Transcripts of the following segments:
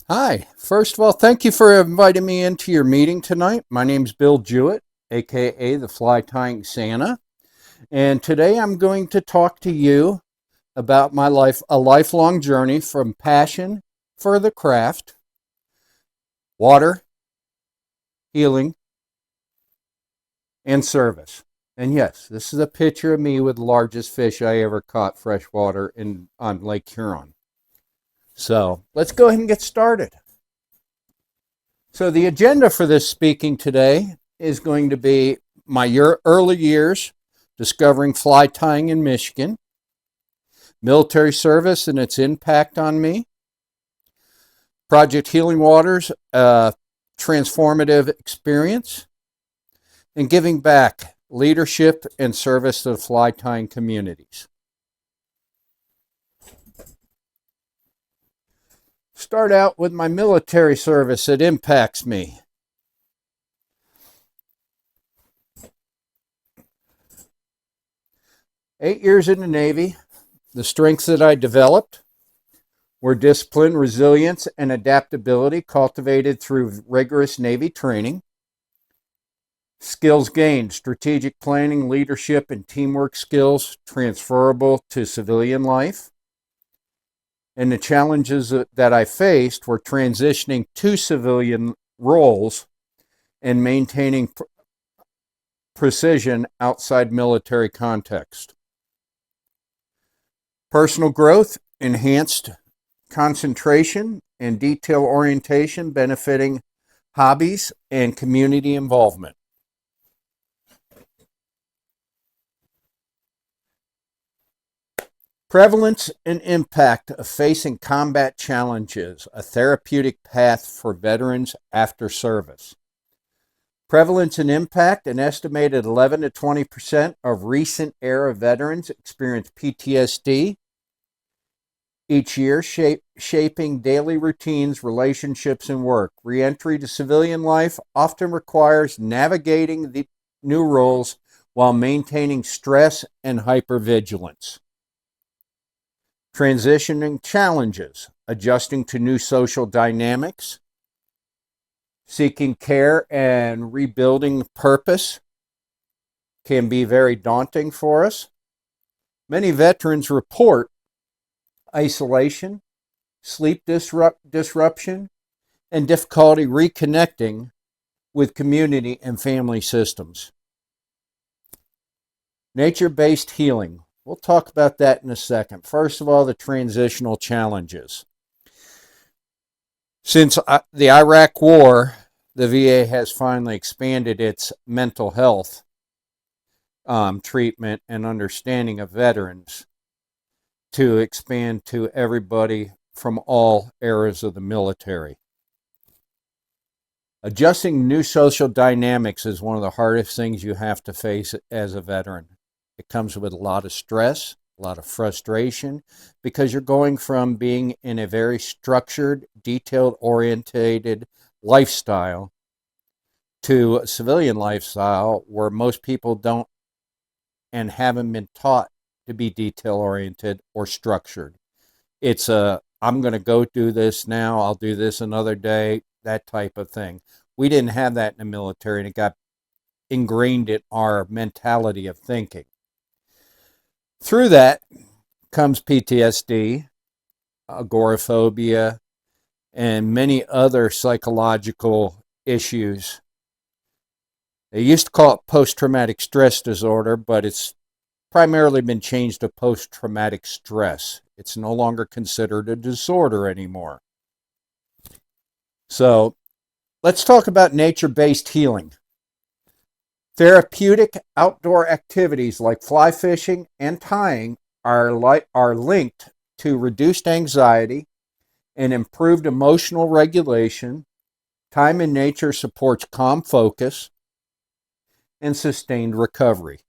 Hi. First of all, thank you for inviting me into your meeting tonight. My name's Bill Jewett, aka the Fly Tying Santa, and today I'm going to talk to you about my life, a lifelong journey from passion for the craft, water, healing, and service. And yes, this is a picture of me with the largest fish I ever caught freshwater in on Lake Huron. So let's go ahead and get started. So the agenda for this speaking today is going to be my early years discovering fly tying in Michigan, military service and its impact on me, Project Healing Waters, transformative experience, and giving back leadership and service to the fly tying communities. Start out with my military service that impacts me. Eight years in the Navy, the strengths that I developed were discipline, resilience, and adaptability cultivated through rigorous Navy training. Skills gained, strategic planning, leadership, and teamwork skills transferable to civilian life. And the challenges that I faced were transitioning to civilian roles and maintaining precision outside military context. Personal growth, enhanced concentration and detail orientation, benefiting hobbies and community involvement. Prevalence and impact of facing combat challenges, a therapeutic path for veterans after service. Prevalence and impact, an estimated 11 to 20% of recent era veterans experience PTSD each year, shaping daily routines, relationships, and work. Reentry to civilian life often requires navigating the new roles while maintaining stress and hypervigilance. Transitioning challenges, adjusting to new social dynamics, seeking care and rebuilding purpose can be very daunting for us. Many veterans report isolation, sleep disruption, and difficulty reconnecting with community and family systems. Nature-based healing. We'll talk about that in a second. First of all, the transitional challenges. Since the Iraq War, the VA has finally expanded its mental health treatment and understanding of veterans to expand to everybody from all eras of the military. Adjusting new social dynamics is one of the hardest things you have to face as a veteran. It comes with a lot of stress, a lot of frustration, because you're going from being in a very structured, detailed-oriented lifestyle to a civilian lifestyle where most people don't and haven't been taught to be detail-oriented or structured. It's I'm going to go do this now, I'll do this another day, that type of thing. We didn't have that in the military, and it got ingrained in our mentality of thinking. Through that comes PTSD, agoraphobia, and many other psychological issues. They used to call it post-traumatic stress disorder, but it's primarily been changed to post-traumatic stress. It's no longer considered a disorder anymore. So let's talk about nature-based healing. Therapeutic outdoor activities like fly fishing and tying are linked to reduced anxiety and improved emotional regulation. Time in nature supports calm focus and sustained recovery.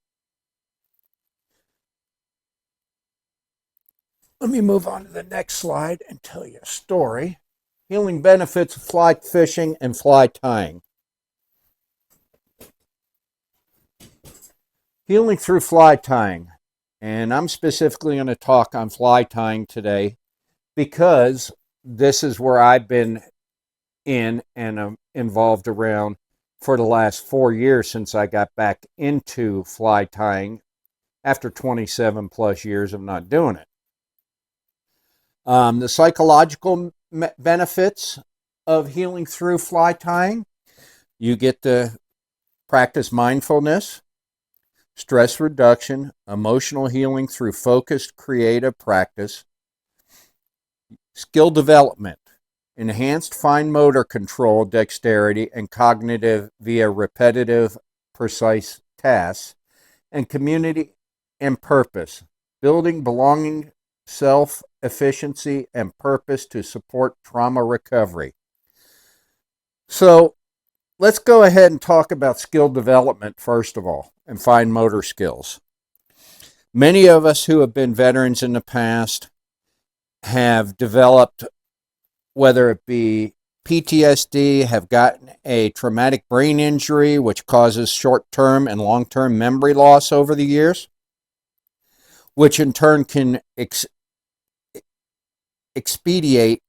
Let me move on to the next slide and tell you a story. Healing benefits of fly fishing and fly tying. Healing through fly tying. And I'm specifically going to talk on fly tying today because this is where I've been in and involved around for the last 4 years since I got back into fly tying after 27 plus years of not doing it. The psychological benefits of healing through fly tying: you get to practice mindfulness, stress reduction, emotional healing through focused creative practice, skill development, enhanced fine motor control, dexterity, and cognitive via repetitive, precise tasks, and community and purpose, building belonging, self-efficiency, and purpose to support trauma recovery. So let's go ahead and talk about skill development first of all, and fine motor skills. Many of us who have been veterans in the past have developed, whether it be PTSD, have gotten a traumatic brain injury, which causes short-term and long-term memory loss over the years, which in turn can expedite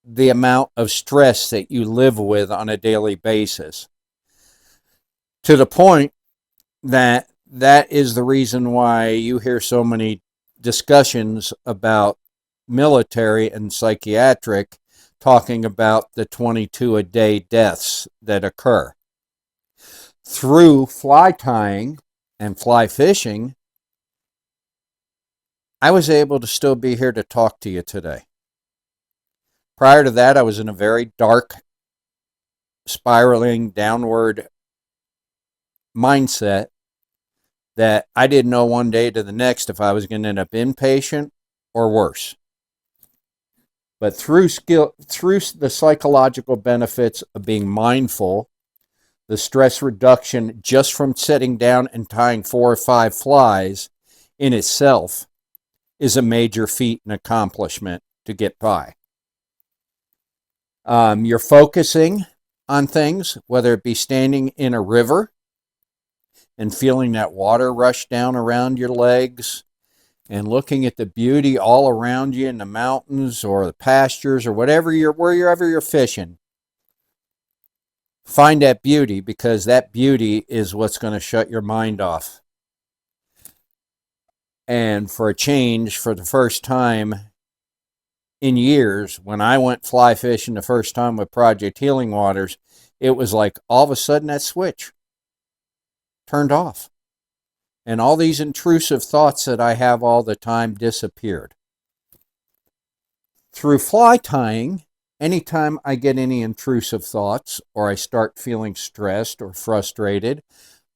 the amount of stress that you live with on a daily basis, to the point that is the reason why you hear so many discussions about military and psychiatric talking about the 22 a day deaths that occur. Through fly tying and fly fishing, I was able to still be here to talk to you today. Prior to that, I was in a very dark, spiraling downward mindset that I didn't know one day to the next if I was going to end up inpatient or worse. But through the psychological benefits of being mindful, the stress reduction just from sitting down and tying 4 or 5 flies in itself is a major feat and accomplishment to get by. You're focusing on things, whether it be standing in a river and feeling that water rush down around your legs and looking at the beauty all around you in the mountains or the pastures or wherever you're fishing. Find that beauty, because that beauty is what's going to shut your mind off. And for a change, for the first time in years, when I went fly fishing the first time with Project Healing Waters, it was like all of a sudden that switch turned off. And all these intrusive thoughts that I have all the time disappeared. Through fly tying, anytime I get any intrusive thoughts or I start feeling stressed or frustrated,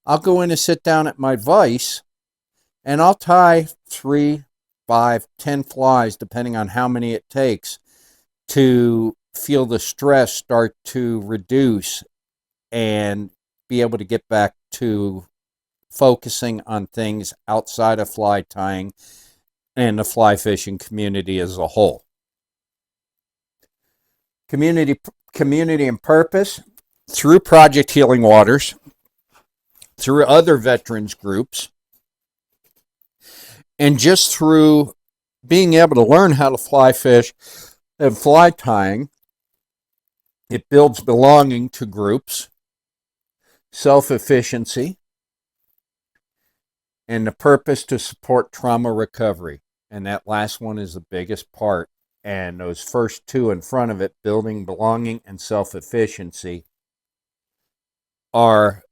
I'll go in and sit down at my vise and I'll tie 3, 5, 10 flies, depending on how many it takes, to feel the stress start to reduce and be able to get back to focusing on things outside of fly tying and the fly fishing community as a whole. Community and purpose: through Project Healing Waters, through other veterans groups, and just through being able to learn how to fly fish and fly tying, it builds belonging to groups, self-efficiency, and the purpose to support trauma recovery. And that last one is the biggest part. And those first 2 in front of it, building belonging and self-efficiency, are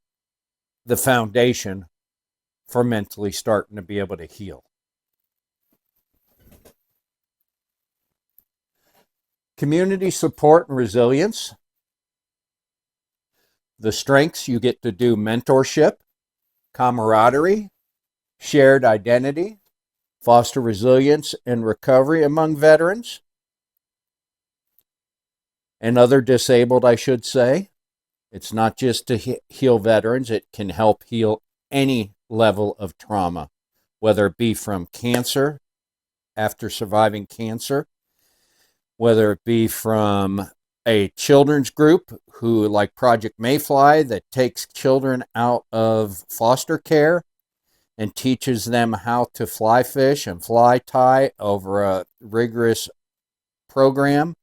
the foundation for mentally starting to be able to heal. Community support and resilience. The strengths: you get to do mentorship, camaraderie, shared identity, foster resilience and recovery among veterans and other disabled, I should say. It's not just to heal veterans, it can help heal any level of trauma, whether it be from cancer, after surviving cancer, whether it be from a children's group who, like Project Mayfly, that takes children out of foster care and teaches them how to fly fish and fly tie over a rigorous program.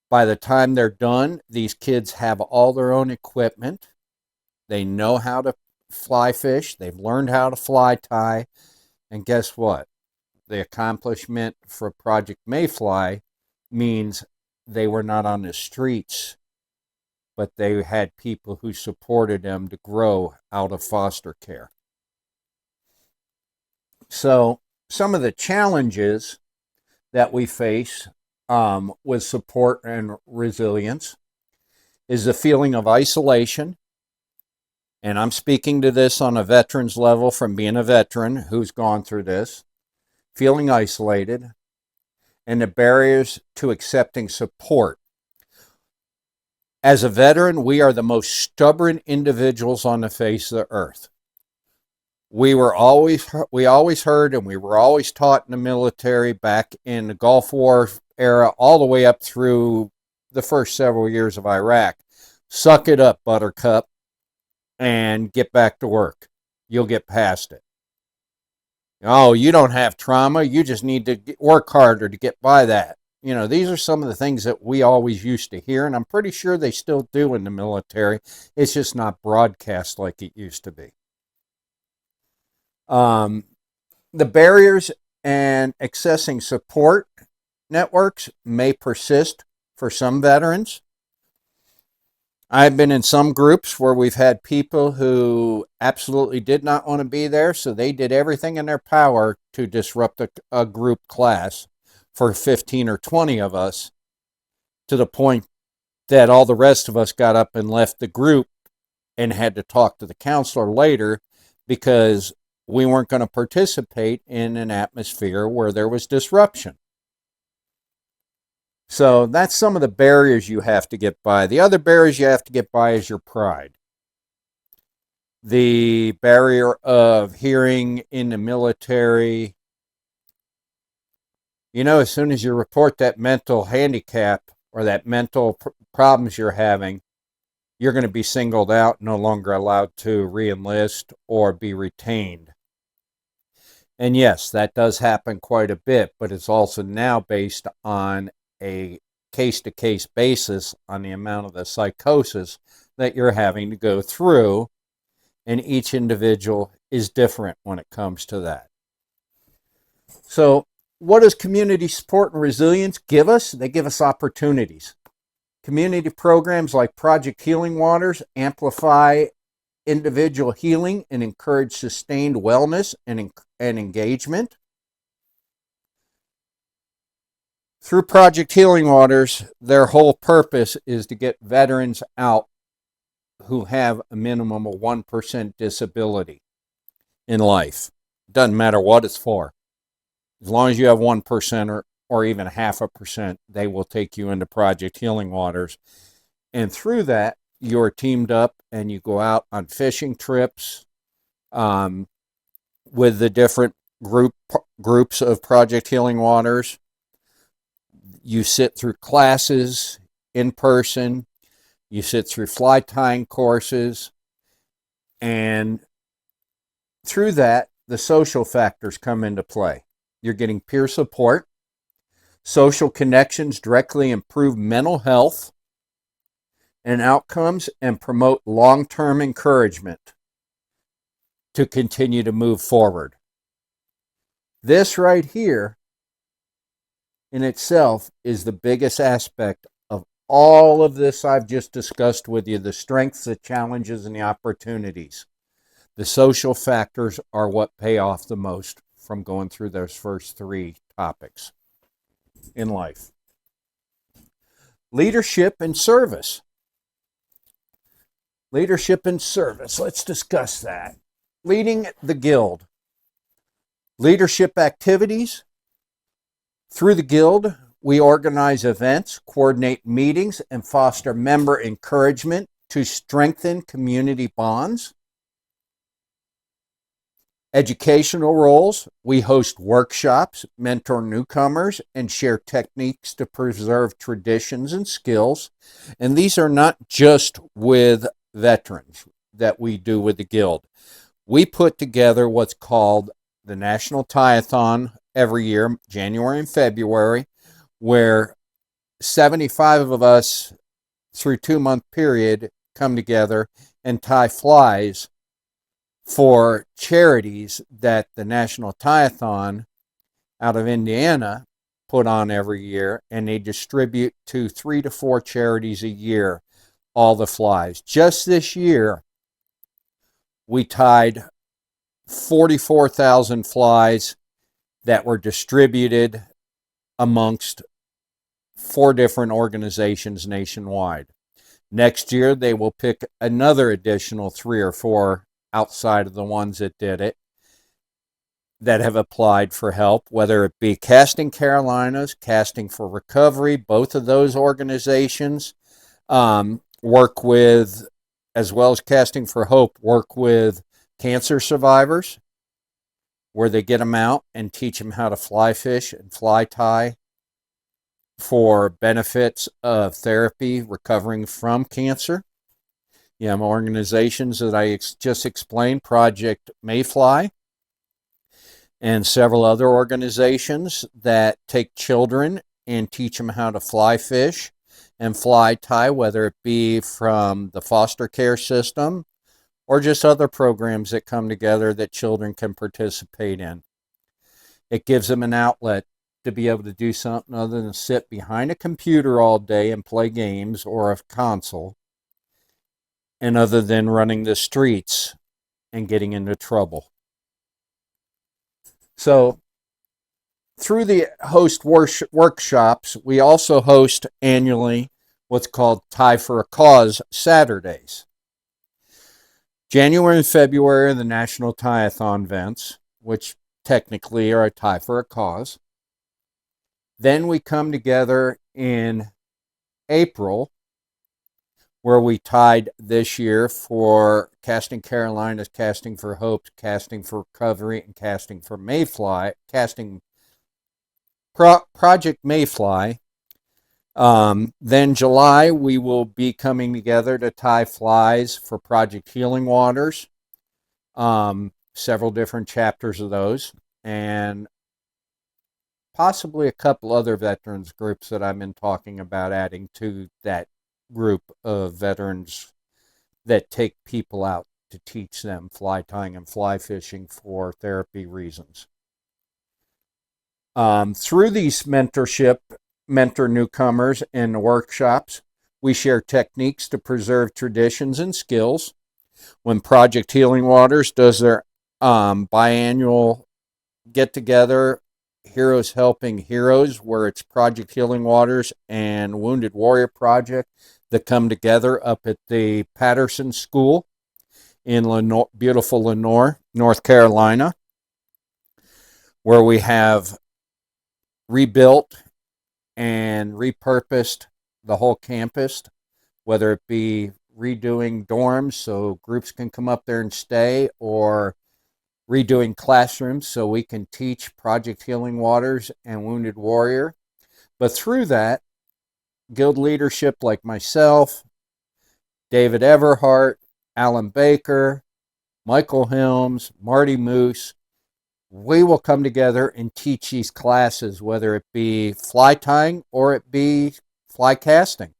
By the time they're done, these kids have all their own equipment. They know how to fly fish. They've learned how to fly tie. And guess what? The accomplishment for Project Mayfly means they were not on the streets, but they had people who supported them to grow out of foster care. So some of the challenges that we face with support and resilience is the feeling of isolation. And I'm speaking to this on a veteran's level from being a veteran who's gone through this. Feeling isolated, and the barriers to accepting support. As a veteran, we are the most stubborn individuals on the face of the earth. We always heard, and we were always taught in the military back in the Gulf War era, all the way up through the first several years of Iraq. Suck it up, buttercup, and get back to work. You'll get past it. Oh, you don't have trauma. You just need to work harder to get by that. You know, these are some of the things that we always used to hear, and I'm pretty sure they still do in the military. It's just not broadcast like it used to be. The barriers and accessing support networks may persist for some veterans. I've been in some groups where we've had people who absolutely did not want to be there, so they did everything in their power to disrupt a group class for 15 or 20 of us, to the point that all the rest of us got up and left the group and had to talk to the counselor later because we weren't going to participate in an atmosphere where there was disruption. So that's some of the barriers you have to get by. The other barriers you have to get by is your pride. The barrier of hearing in the military, you know, as soon as you report that mental handicap or that mental problems you're having, you're going to be singled out, no longer allowed to re-enlist or be retained. And yes, that does happen quite a bit, but it's also now based on a case-to-case basis on the amount of the psychosis that you're having to go through, and each individual is different when it comes to that. So what does community support and resilience give us? They give us opportunities. Community programs like Project Healing Waters amplify individual healing and encourage sustained wellness and engagement. Through Project Healing Waters, their whole purpose is to get veterans out who have a minimum of 1% disability in life. Doesn't matter what it's for. As long as you have 1% or even 0.5%, they will take you into Project Healing Waters. And through that, you're teamed up and you go out on fishing trips with the different groups of Project Healing Waters. You sit through classes in person. You sit through fly tying courses. And through that, the social factors come into play. You're getting peer support. Social connections directly improve mental health and outcomes and promote long-term encouragement to continue to move forward. This right here in itself is the biggest aspect of all of this I've just discussed with you, the strengths, the challenges, and the opportunities. The social factors are what pay off the most from going through those first three topics in life. Leadership and service. Leadership and service. Let's discuss that. Leading the Guild. Leadership activities. Through the Guild, we organize events, coordinate meetings, and foster member encouragement to strengthen community bonds. Educational roles. We host workshops, mentor newcomers, and share techniques to preserve traditions and skills. And these are not just with veterans that we do with the Guild. We put together what's called the National Tie-a-thon every year, January and February, where 75 of us through 2-month period come together and tie flies for charities that the National Tie-a-thon out of Indiana put on every year, and they distribute to 3 to 4 charities a year all the flies. Just this year, we tied 44,000 flies that were distributed amongst 4 different organizations nationwide. Next year, they will pick another additional 3 or 4 outside of the ones that did it that have applied for help, whether it be Casting Carolinas, Casting for Recovery. Both of those organizations work with, as well as Casting for Hope, work with cancer survivors, where they get them out and teach them how to fly fish and fly tie for benefits of therapy recovering from cancer. You have organizations that I just explained, Project Mayfly, and several other organizations that take children and teach them how to fly fish and fly tie, whether it be from the foster care system or just other programs that come together that children can participate in. It gives them an outlet to be able to do something other than sit behind a computer all day and play games or a console, and other than running the streets and getting into trouble. So through the host workshops, we also host annually what's called Tie for a Cause Saturdays. January and February are the National Tie-a-thon events, which technically are a tie for a cause. Then we come together in April, where we tied this year for Casting Carolinas, Casting for Hope, Casting for Recovery, and Casting for Mayfly, Project Mayfly. Then July, we will be coming together to tie flies for Project Healing Waters. Several different chapters of those, and possibly a couple other veterans groups that I've been talking about adding to that group of veterans that take people out to teach them fly tying and fly fishing for therapy reasons. Through these mentor newcomers in the workshops, we share techniques to preserve traditions and skills. When Project Healing Waters does their biannual get-together, Heroes Helping Heroes, where it's Project Healing Waters and Wounded Warrior Project that come together up at the Patterson School in beautiful Lenoir, North Carolina, where we have rebuilt and repurposed the whole campus, whether it be redoing dorms so groups can come up there and stay, or redoing classrooms so we can teach Project Healing Waters and Wounded Warrior. But through that, guild leadership like myself, David Everhart, Alan Baker, Michael Helms, Marty Moose, we will come together and teach these classes, whether it be fly tying or it be fly casting.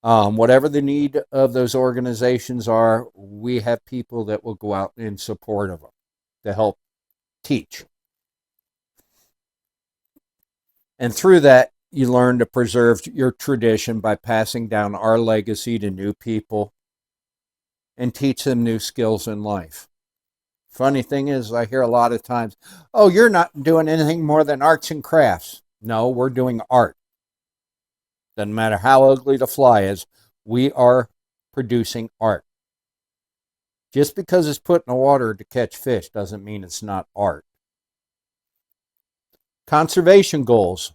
Whatever the need of those organizations are, we have people that will go out in support of them to help teach. And through that, you learn to preserve your tradition by passing down our legacy to new people and teach them new skills in life. Funny thing is, I hear a lot of times, oh, you're not doing anything more than arts and crafts. No, we're doing art. Doesn't matter how ugly the fly is, we are producing art. Just because it's put in the water to catch fish doesn't mean it's not art. Conservation goals.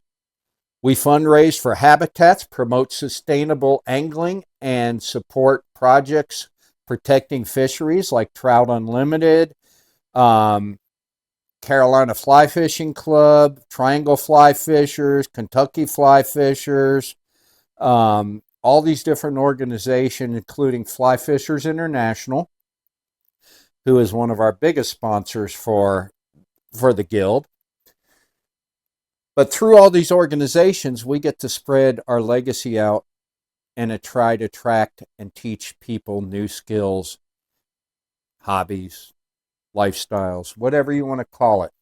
We fundraise for habitats, promote sustainable angling, and support projects protecting fisheries like Trout Unlimited, Carolina Fly Fishing Club, Triangle Fly Fishers, Kentucky Fly Fishers, all these different organizations, including Fly Fishers International, who is one of our biggest sponsors for the Guild. But through all these organizations, we get to spread our legacy out and to try to attract and teach people new skills, hobbies, lifestyles, whatever you want to call it.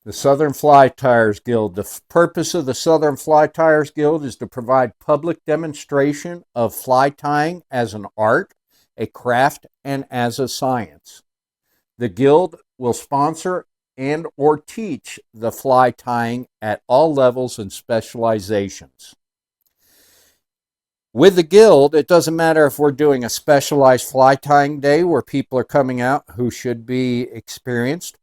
The Southern Fly Tyers Guild. The purpose of the Southern Fly Tyers Guild is to provide public demonstration of fly tying as an art, a craft, and as a science. The Guild will sponsor and or teach the fly tying at all levels and specializations. With the Guild, it doesn't matter if we're doing a specialized fly tying day where people are coming out who should be experienced.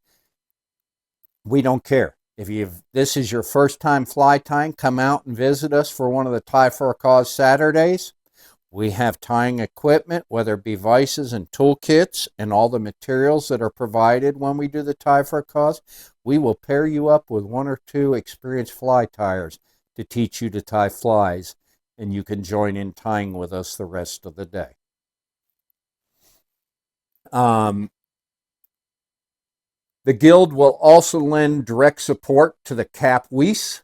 We don't care. If this is your first time fly tying, come out and visit us for one of the Tie for a Cause Saturdays. We have tying equipment, whether it be vices and toolkits and all the materials that are provided when we do the Tie for a Cause. We will pair you up with one or two experienced fly tyers to teach you to tie flies, and you can join in tying with us the rest of the day. The Guild will also lend direct support to the Cap Weiss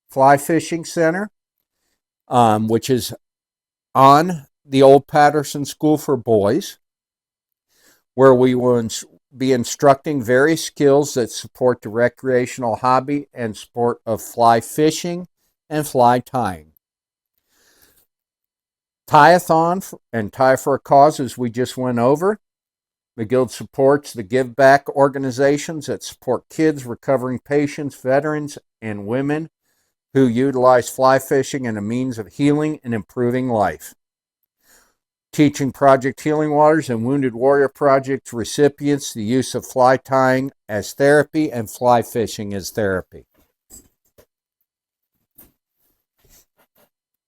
Fly Fishing Center, which is on the old Patterson School for Boys, where we will be instructing various skills that support the recreational hobby and sport of fly fishing and fly tying. Tie-a-thon and Tie for a Cause, as we just went over. The Guild supports the give back organizations that support kids, recovering patients, veterans, and women who utilize fly fishing as a means of healing and improving life. Teaching Project Healing Waters and Wounded Warrior Project recipients the use of fly tying as therapy and fly fishing as therapy.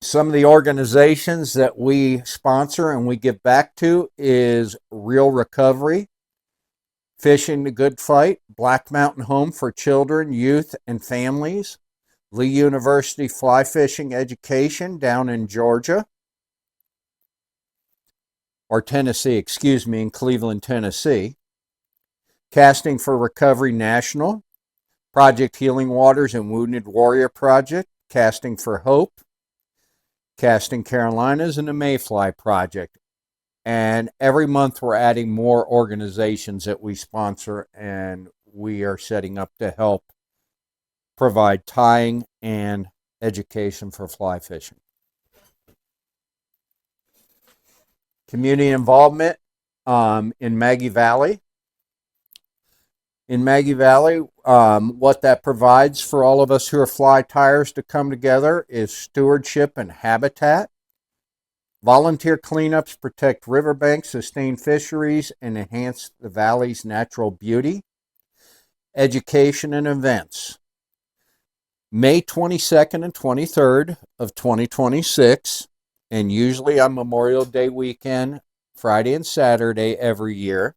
Some of the organizations that we sponsor and we give back to is Real Recovery, Fishing the Good Fight, Black Mountain Home for Children, Youth, and Families, Lee University Fly Fishing Education down in Georgia, or Tennessee, in Cleveland, Tennessee, Casting for Recovery National, Project Healing Waters and Wounded Warrior Project, Casting for Hope, Casting Carolinas, and the Mayfly Project. And every month we're adding more organizations that we sponsor, and we are setting up to help provide tying and education for fly fishing. Community involvement in Maggie Valley. In Maggie Valley, what that provides for all of us who are fly tyers to come together is stewardship and habitat. Volunteer cleanups protect riverbanks, sustain fisheries, and enhance the valley's natural beauty. Education and events. May 22nd and 23rd of 2026, and usually on Memorial Day weekend, Friday and Saturday every year,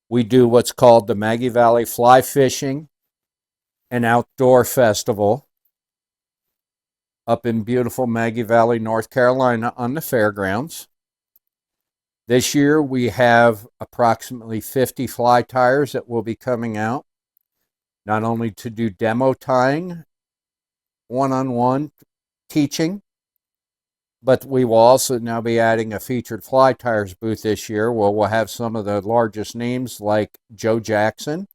we do what's called the Maggie Valley Fly Fishing and Outdoor Festival up in beautiful Maggie Valley, North Carolina on the fairgrounds. This year we have approximately 50 fly tyers that will be coming out, not only to do demo tying, one-on-one teaching, but we will also now be adding a featured fly tyers booth this year where we'll have some of the largest names like Joe Jackson,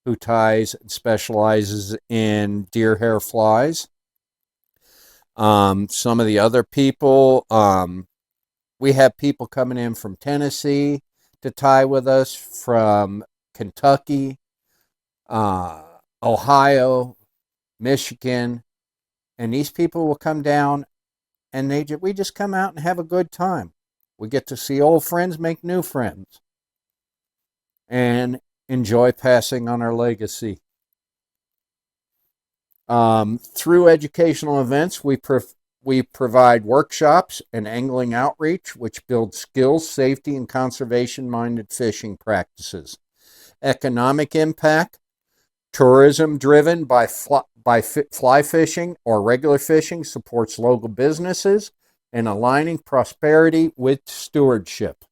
who ties and specializes in deer hair flies. Some of the other people, we have people coming in from Tennessee to tie with us, from Kentucky, Ohio, Michigan, and these people will come down and we just come out and have a good time. We get to see old friends make new friends and enjoy passing on our legacy. Through educational events, we provide workshops and angling outreach, which build skills, safety, and conservation-minded fishing practices. Economic impact, tourism driven by fly fishing or regular fishing supports local businesses and aligning prosperity with stewardship.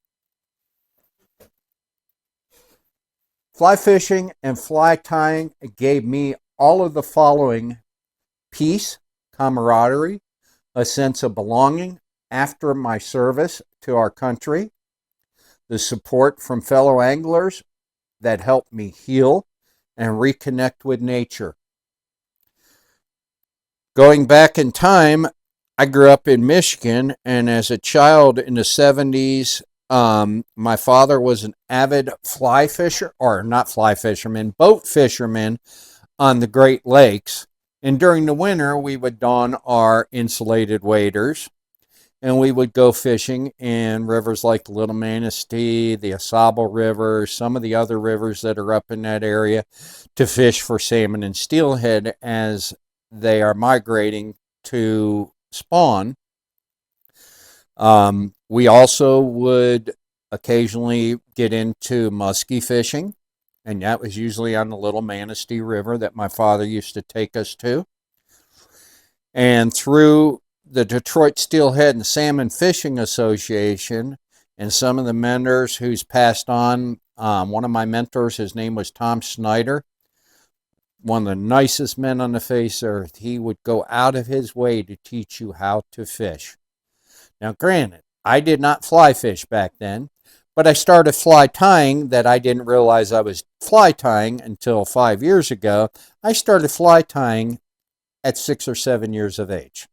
Fly fishing and fly tying gave me all of the following: peace, camaraderie, a sense of belonging after my service to our country, the support from fellow anglers that helped me heal and reconnect with nature. Going back in time, I grew up in Michigan, and as a child in the 70s, my father was an avid fly fisher, or not fly fisherman, boat fisherman on the Great Lakes. And during the winter, we would don our insulated waders and we would go fishing in rivers like the Little Manistee, the Asable River, some of the other rivers that are up in that area to fish for salmon and steelhead as they are migrating to spawn. We also would occasionally get into muskie fishing, and that was usually on the Little Manistee River that my father used to take us to. And through the Detroit Steelhead and Salmon Fishing Association and some of the mentors who's passed on, one of my mentors, his name was Tom Snyder, one of the nicest men on the face of earth. He would go out of his way to teach you how to fish. Now, granted, I did not fly fish back then, but I started fly tying that I didn't realize I was fly tying until 5 years ago. I started fly tying at 6 or 7 years of age.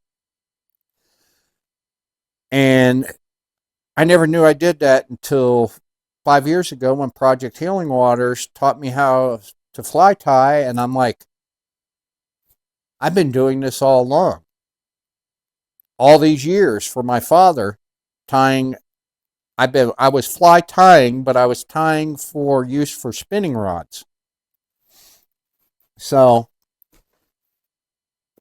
And I never knew I did that until 5 years ago when Project Healing Waters taught me how to fly tie, and I'm like, I've been doing this all along. All these years for my father, tying, I was fly tying, but I was tying for use for spinning rods. So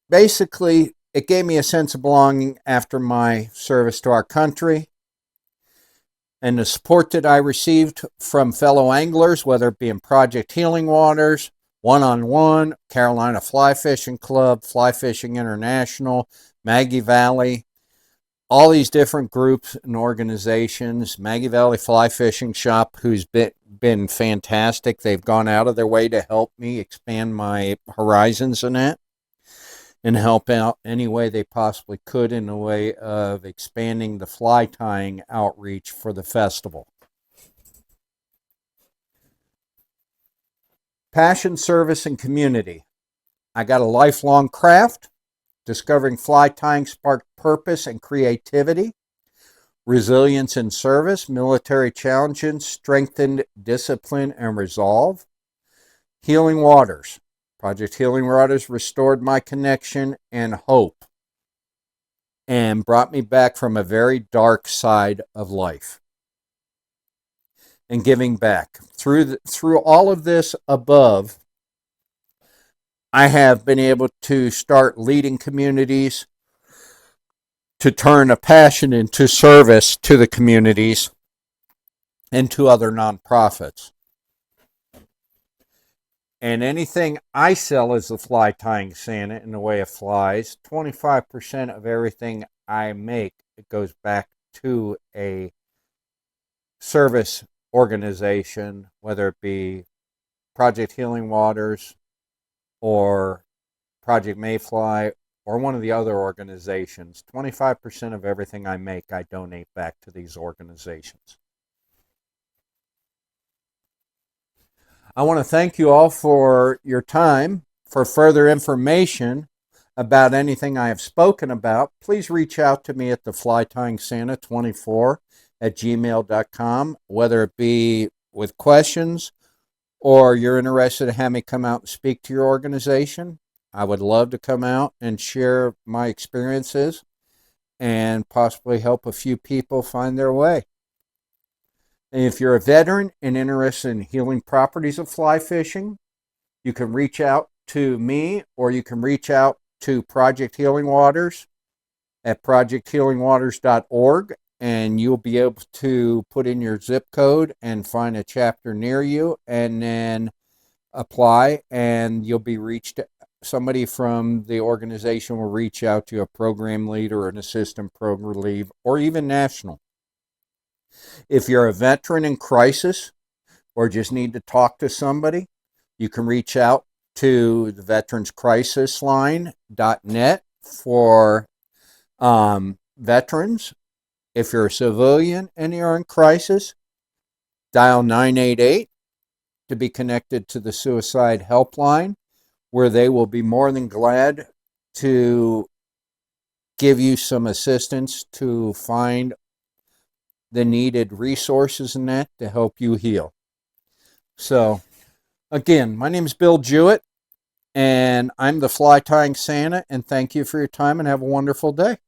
basically, it gave me a sense of belonging after my service to our country. And the support that I received from fellow anglers, whether it be in Project Healing Waters, One-on-One, Carolina Fly Fishing Club, Fly Fishing International, Maggie Valley, all these different groups and organizations. Maggie Valley Fly Fishing Shop, who's been fantastic. They've gone out of their way to help me expand my horizons in that and help out any way they possibly could in the way of expanding the fly tying outreach for the festival. Passion, service, and community. I got a lifelong craft. Discovering fly tying sparked purpose and creativity. Resilience and service, military challenges strengthened discipline and resolve. Healing Waters. Project Healing Waters restored my connection and hope and brought me back from a very dark side of life. And giving back. Through all of this above, I have been able to start leading communities, to turn a passion into service to the communities and to other nonprofits. And anything I sell as a fly tying Santa in the way of flies, 25% of everything I make, it goes back to a service organization, whether it be Project Healing Waters or Project Mayfly or one of the other organizations. 25% of everything I make, I donate back to these organizations. I want to thank you all for your time. For further information about anything I have spoken about, please reach out to me at theflytyingsanta24@gmail.com, whether it be with questions or you're interested in having me come out and speak to your organization. I would love to come out and share my experiences and possibly help a few people find their way. And if you're a veteran and interested in healing properties of fly fishing, you can reach out to me or you can reach out to Project Healing Waters at projecthealingwaters.org, and you'll be able to put in your zip code and find a chapter near you and then apply, and you'll be reached. Somebody from the organization will reach out to a program leader, an assistant program lead, or even national. If you're a veteran in crisis, or just need to talk to somebody, you can reach out to the veteranscrisisline.net for veterans. If you're a civilian and you're in crisis, dial 988 to be connected to the suicide helpline, where they will be more than glad to give you some assistance to find the needed resources in that to help you heal. So, again, my name is Bill Jewett, and I'm the Fly Tying Santa, and thank you for your time and have a wonderful day.